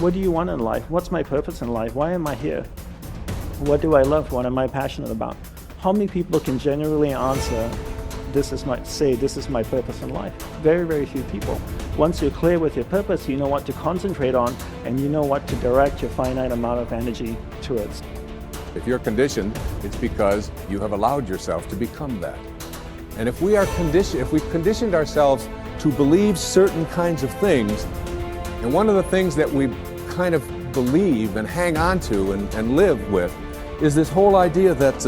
What do you want in life? What's my purpose in life? Why am I here? What do I love? What am I passionate about? How many people can genuinely answer, this is my purpose in life? Very, very few people. Once you're clear with your purpose, you know what to concentrate on, and you know what to direct your finite amount of energy towards. If you're conditioned, it's because you have allowed yourself to become that. And if we've conditioned ourselves to believe certain kinds of things, and one of the things that we kind of believe and hang on to and live with is this whole idea that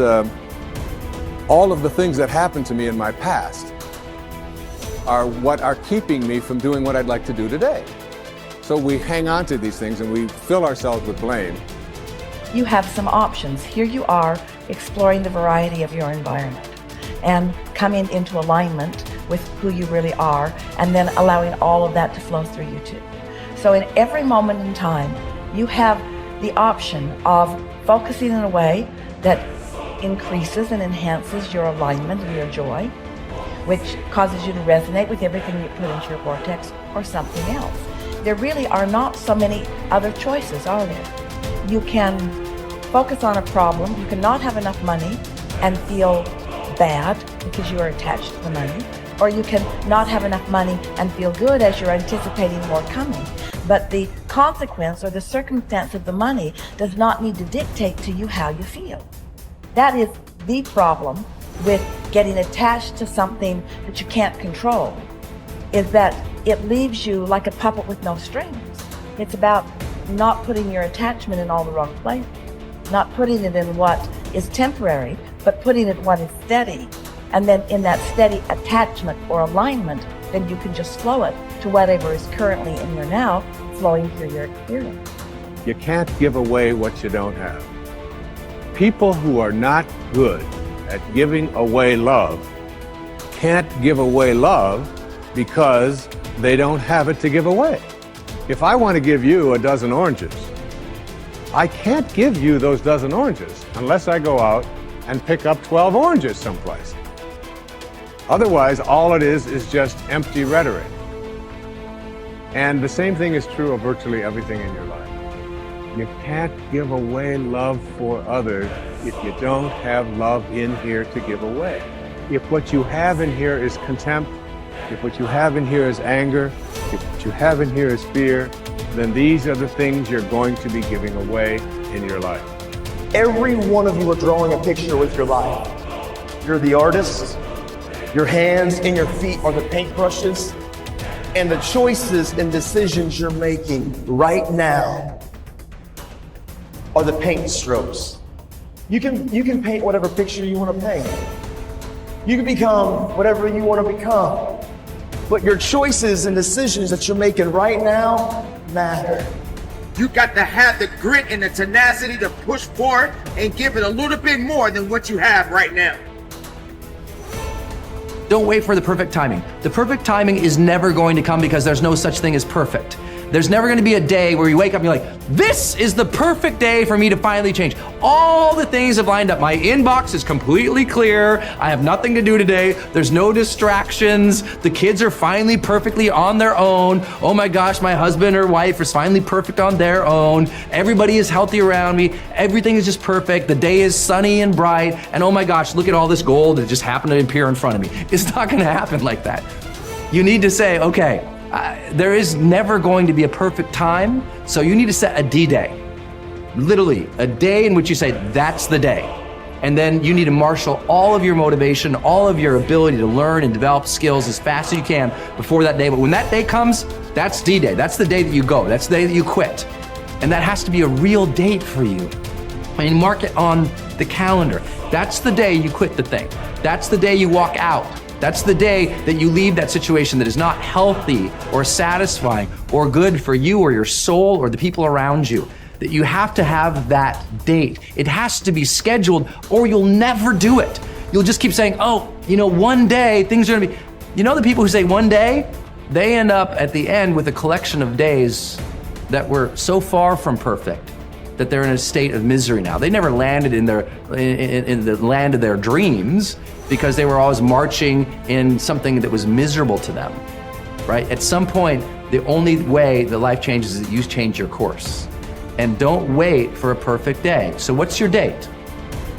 all of the things that happened to me in my past are what are keeping me from doing what I'd like to do today. So we hang on to these things and we fill ourselves with blame. You have some options. Here you are exploring the variety of your environment and coming into alignment with who you really are, and then allowing all of that to flow through you too. So in every moment in time, you have the option of focusing in a way that increases and enhances your alignment and your joy, which causes you to resonate with everything you put into your vortex, or something else. There really are not so many other choices, are there? You can focus on a problem. You cannot have enough money and feel bad because you are attached to the money, or you can not have enough money and feel good as you're anticipating more coming. But the consequence or the circumstance of the money does not need to dictate to you how you feel. That is the problem with getting attached to something that you can't control, is that it leaves you like a puppet with no strings. It's about not putting your attachment in all the wrong places, not putting it in what is temporary, but putting it in what is steady. And then in that steady attachment or alignment, then you can just flow it to whatever is currently in your now, flowing through your experience. You can't give away what you don't have. People who are not good at giving away love can't give away love because they don't have it to give away. If I want to give you a dozen oranges, I can't give you those dozen oranges unless I go out and pick up 12 oranges someplace. Otherwise, all it is just empty rhetoric. And the same thing is true of virtually everything in your life. You can't give away love for others if you don't have love in here to give away. If what you have in here is contempt, if what you have in here is anger, if what you have in here is fear, then these are the things you're going to be giving away in your life. Every one of you are drawing a picture with your life. You're the artist. Your hands and your feet are the paintbrushes. And the choices and decisions you're making right now are the paint strokes. You can paint whatever picture you want to paint. You can become whatever you want to become. But your choices and decisions that you're making right now matter. You got to have the grit and the tenacity to push forward and give it a little bit more than what you have right now. Don't wait for the perfect timing. The perfect timing is never going to come because there's no such thing as perfect. There's never going to be a day where you wake up and you're like, this is the perfect day for me to finally change. All the things have lined up. My inbox is completely clear. I have nothing to do today. There's no distractions. The kids are finally perfectly on their own. Oh my gosh, my husband or wife is finally perfect on their own. Everybody is healthy around me. Everything is just perfect. The day is sunny and bright. And oh my gosh, look at all this gold that just happened to appear in front of me. It's not going to happen like that. You need to say, okay, there is never going to be a perfect time, so you need to set a D-Day. Literally, a day in which you say, that's the day. And then you need to marshal all of your motivation, all of your ability to learn and develop skills as fast as you can before that day. But when that day comes, that's D-Day. That's the day that you go. That's the day that you quit. And that has to be a real date for you. I mean, mark it on the calendar. That's the day you quit the thing. That's the day you walk out. That's the day that you leave that situation that is not healthy or satisfying or good for you or your soul or the people around you. That you have to have that date. It has to be scheduled or you'll never do it. You'll just keep saying, oh, one day things are gonna be, the people who say one day, they end up at the end with a collection of days that were so far from perfect that they're in a state of misery now. They never landed in the land of their dreams because they were always marching in something that was miserable to them, right? At some point, The only way that life changes is that you change your course. And don't wait for a perfect day. So what's your date?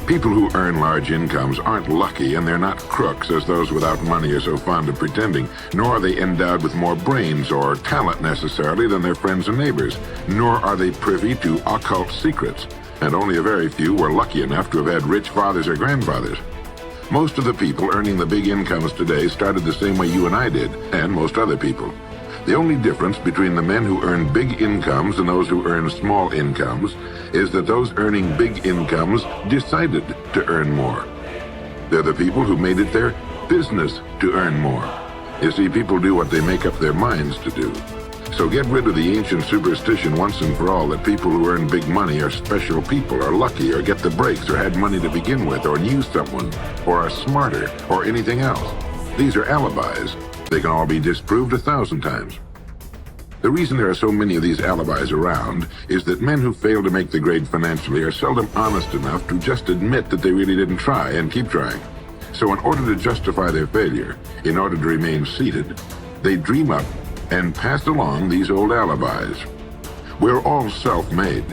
People who earn large incomes aren't lucky, and they're not crooks as those without money are so fond of pretending, nor are they endowed with more brains or talent necessarily than their friends and neighbors, nor are they privy to occult secrets, and only a very few were lucky enough to have had rich fathers or grandfathers. Most of the people earning the big incomes today started the same way you and I did, and most other people. The only difference between the men who earn big incomes and those who earn small incomes is that those earning big incomes decided to earn more. They're the people who made it their business to earn more. You see, people do what they make up their minds to do. So get rid of the ancient superstition once and for all that people who earn big money are special people, are lucky, or get the breaks, or had money to begin with, or knew someone, or are smarter, or anything else. These are alibis. They can all be disproved 1,000 times. The reason there are so many of these alibis around is that men who fail to make the grade financially are seldom honest enough to just admit that they really didn't try and keep trying. So in order to justify their failure, in order to remain seated, they dream up and pass along these old alibis. We're all self-made,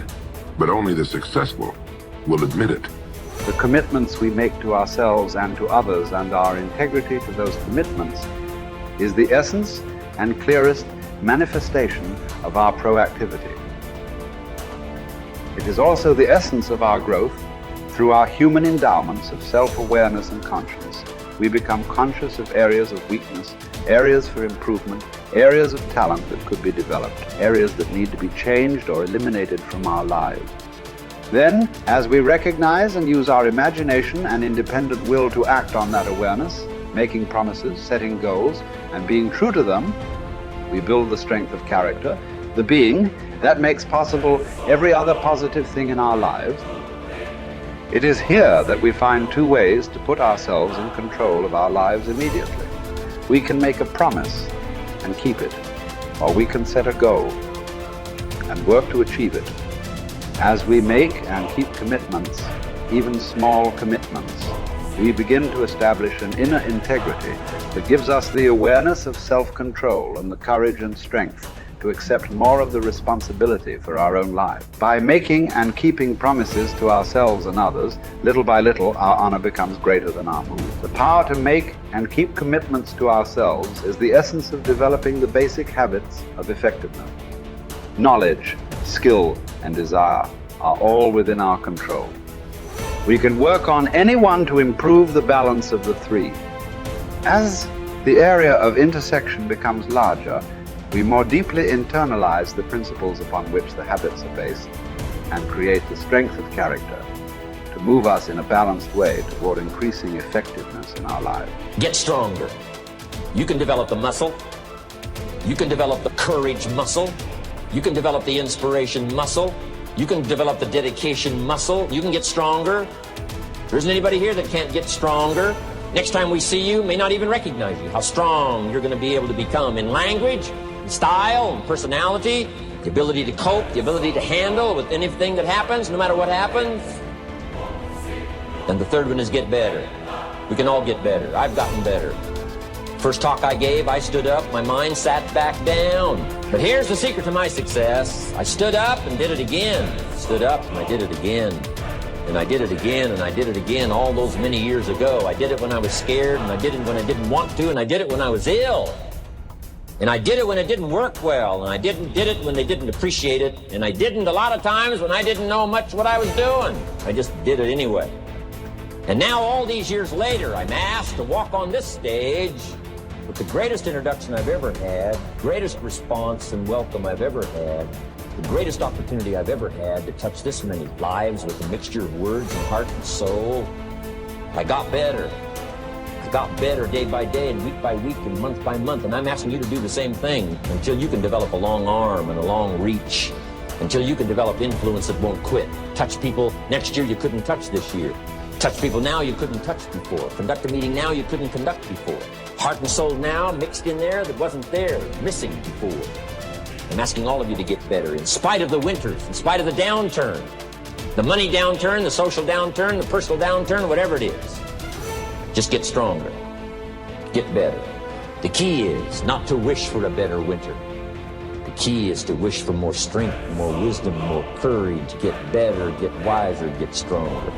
but only the successful will admit it. The commitments we make to ourselves and to others, and our integrity to those commitments, is the essence and clearest manifestation of our proactivity. It is also the essence of our growth through our human endowments of self-awareness and conscience. We become conscious of areas of weakness, areas for improvement, areas of talent that could be developed, areas that need to be changed or eliminated from our lives. Then, as we recognize and use our imagination and independent will to act on that awareness, making promises, setting goals, and being true to them, we build the strength of character, the being that makes possible every other positive thing in our lives. It is here that we find two ways to put ourselves in control of our lives immediately. We can make a promise and keep it, or we can set a goal and work to achieve it. As we make and keep commitments, even small commitments, we begin to establish an inner integrity that gives us the awareness of self-control and the courage and strength to accept more of the responsibility for our own lives. By making and keeping promises to ourselves and others, little by little, our honor becomes greater than our mood. The power to make and keep commitments to ourselves is the essence of developing the basic habits of effectiveness. Knowledge, skill, and desire are all within our control. We can work on any one to improve the balance of the three. As the area of intersection becomes larger, we more deeply internalize the principles upon which the habits are based and create the strength of character to move us in a balanced way toward increasing effectiveness in our lives. Get stronger. You can develop the muscle. You can develop the courage muscle. You can develop the inspiration muscle. You can develop the dedication muscle. You can get stronger. There isn't anybody here that can't get stronger. Next time we see you, may not even recognize you. How strong you're going to be able to become in language, in style, in personality, the ability to cope, the ability to handle with anything that happens, no matter what happens. And the third one is get better. We can all get better. I've gotten better. First talk I gave, I stood up, my mind sat back down. But here's the secret to my success. I stood up and did it again. Stood up and I did it again. And I did it again, and I did it again all those many years ago. I did it when I was scared, and I did it when I didn't want to, and I did it when I was ill. And I did it when it didn't work well, and I did it when they didn't appreciate it, and I didn't a lot of times when I didn't know much what I was doing. I just did it anyway. And now all these years later, I'm asked to walk on this stage with the greatest introduction I've ever had, greatest response and welcome I've ever had, the greatest opportunity I've ever had to touch this many lives with a mixture of words and heart and soul. I got better. I got better day by day and week by week and month by month, and I'm asking you to do the same thing until you can develop a long arm and a long reach, until you can develop influence that won't quit. Touch people next year you couldn't touch this year. Touch people now you couldn't touch before. Conduct a meeting now you couldn't conduct before. Heart and soul now mixed in there that wasn't there, missing before. I'm asking all of you to get better in spite of the winters, in spite of the downturn, the money downturn, the social downturn, the personal downturn, whatever it is. Just get stronger. Get better. The key is not to wish for a better winter, key is to wish for more strength, more wisdom, more courage, get better, get wiser, get stronger.